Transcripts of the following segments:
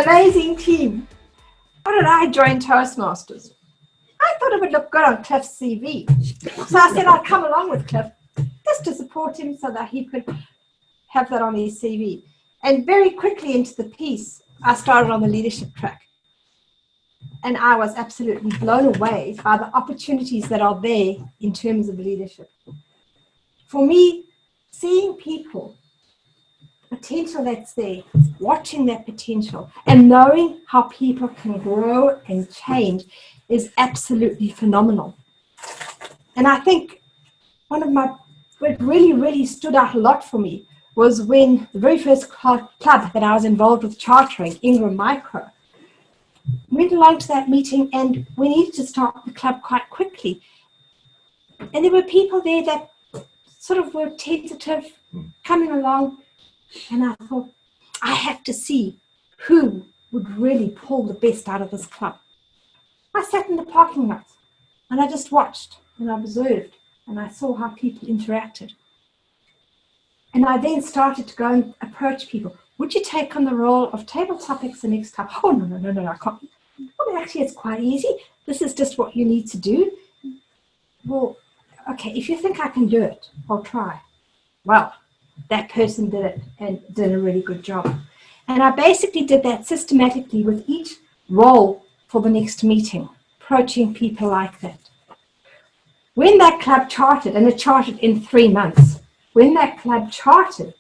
amazing team. How did I join Toastmasters? I thought it would look good on Cliff's CV. So I said I'd come along with Cliff just to support him so that he could have that on his CV. And very quickly into the piece, I started on the leadership track. And I was absolutely blown away by the opportunities that are there in terms of leadership. For me, seeing people, potential that's there, watching that potential, and knowing how people can grow and change is absolutely phenomenal. And I think what really, really stood out a lot for me was when the very first club that I was involved with chartering, Ingram Micro, went along to that meeting, and we needed to start the club quite quickly. And there were people there that sort of were tentative, coming along, and I thought, I have to see who would really pull the best out of this club. I sat in the parking lot, and I just watched and observed, and I saw how people interacted. And I then started to go and approach people. Would you take on the role of table topics the next time? Oh, no, I can't. Well, actually, it's quite easy. This is just what you need to do. Well, okay, if you think I can do it, I'll try. Well, that person did it and did a really good job. And I basically did that systematically with each role for the next meeting, approaching people like that. When that club charted, and it charted in 3 months, when that club charted,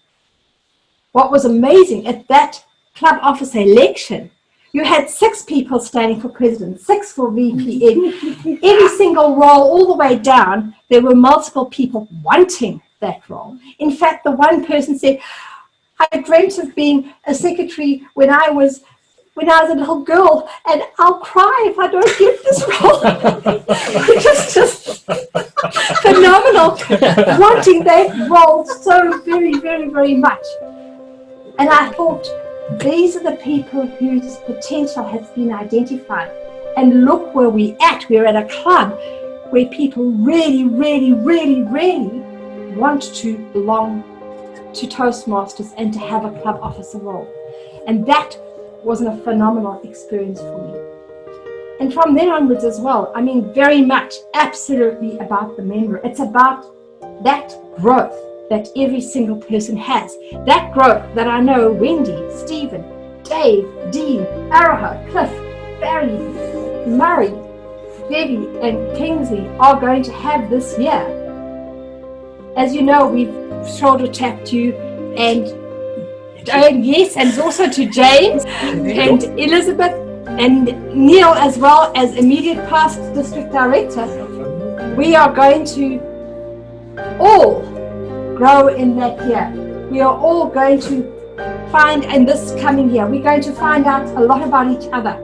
what was amazing at that club officer election, you had 6 people standing for president, 6 for VP. Every single role, all the way down, there were multiple people wanting that role. In fact, the one person said, I dreamt of being a secretary when I was a little girl, and I'll cry if I don't get this role. It was just phenomenal, wanting that role so very, very, very much. And I thought, these are the people whose potential has been identified. And look where we're at. We're at a club where people really, really, really, really want to belong to Toastmasters and to have a club officer role. And that was a phenomenal experience for me. And from then onwards as well, I mean, very much, absolutely about the member. It's about that growth that every single person has. That growth that I know Wendy, Stephen, Dave, Dean, Araha, Cliff, Barry, Murray, Debbie, and Kingsley are going to have this year. As you know, we've shoulder tapped you, and yes, and also to James and Elizabeth and Neil, as well as immediate past district director. We are going to all grow in that year. We are all going to find, in this coming year, we're going to find out a lot about each other.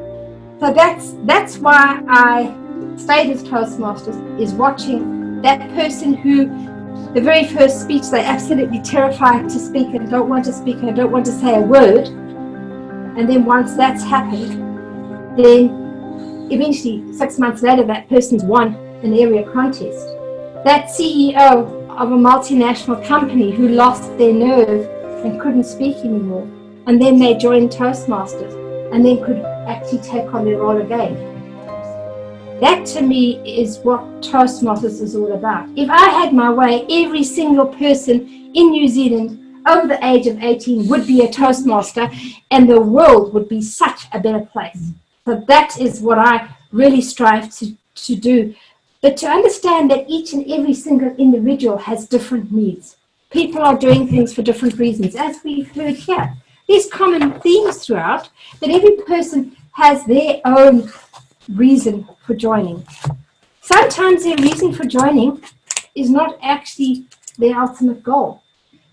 So that's why I stayed with Toastmasters, is watching that person who, the very first speech, they're absolutely terrified to speak and don't want to speak and don't want to say a word. And then once that's happened, then eventually 6 months later, that person's won an area contest. That CEO of a multinational company who lost their nerve and couldn't speak anymore, and then they joined Toastmasters and then could actually take on their role again. That to me is what Toastmasters is all about. If I had my way, every single person in New Zealand over the age of 18 would be a Toastmaster, and the world would be such a better place. So that is what I really strive to do. But to understand that each and every single individual has different needs. People are doing things for different reasons, as we've heard here. There's common themes throughout, that every person has their own reason for joining. Sometimes their reason for joining is not actually their ultimate goal.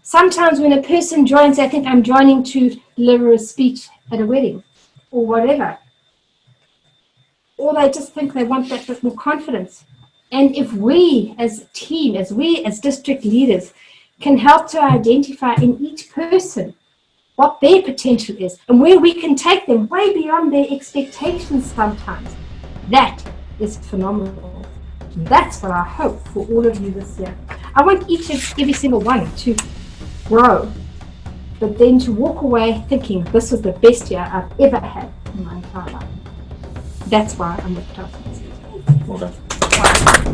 Sometimes when a person joins, they think, I'm joining to deliver a speech at a wedding or whatever. Or they just think they want that bit more confidence. And if we as a team, as we as district leaders, can help to identify in each person what their potential is and where we can take them way beyond their expectations sometimes, that is phenomenal. That's what I hope for all of you this year. I want each and every single one to grow but then to walk away thinking this was the best year I've ever had in my entire life. That's why I'm with Toastmasters. Well done.